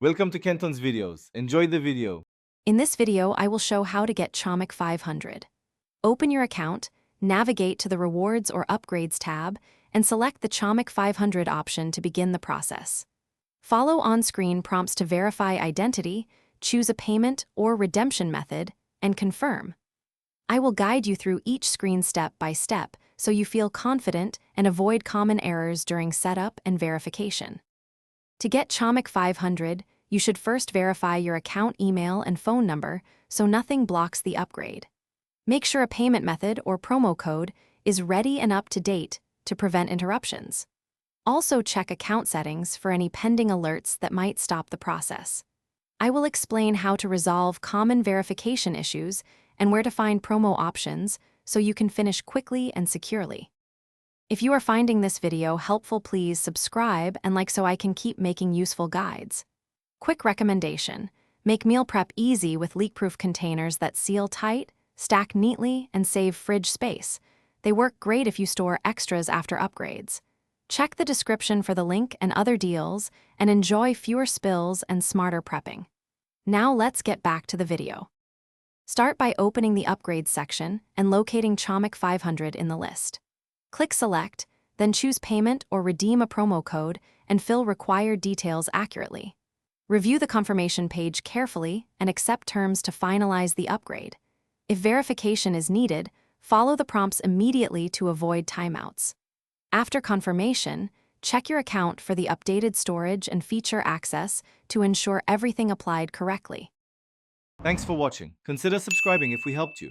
Welcome to Kenton's videos. Enjoy the video. In this video, I will show how to get Chomik 500. Open your account, navigate to the Rewards or Upgrades tab, and select the Chomik 500 option to begin the process. Follow on-screen prompts to verify identity, choose a payment or redemption method, and confirm. I will guide you through each screen step by step so you feel confident and avoid common errors during setup and verification. To get Chomik 500, you should first verify your account email and phone number so nothing blocks the upgrade. Make sure a payment method or promo code is ready and up to date to prevent interruptions. Also check account settings for any pending alerts that might stop the process. I will explain how to resolve common verification issues and where to find promo options so you can finish quickly and securely. If you are finding this video helpful, please subscribe and like so I can keep making useful guides. Quick recommendation: make meal prep easy with leak-proof containers that seal tight, stack neatly, and save fridge space. They work great if you store extras after upgrades. Check the description for the link and other deals, and enjoy fewer spills and smarter prepping. Now let's get back to the video. Start by opening the Upgrades section and locating Chomik 500 in the list. Click Select, then choose Payment or redeem a promo code and fill required details accurately. Review the confirmation page carefully and accept terms to finalize the upgrade. If verification is needed, follow the prompts immediately to avoid timeouts. After confirmation, check your account for the updated storage and feature access to ensure everything applied correctly. Thanks for watching. Consider subscribing if we helped you.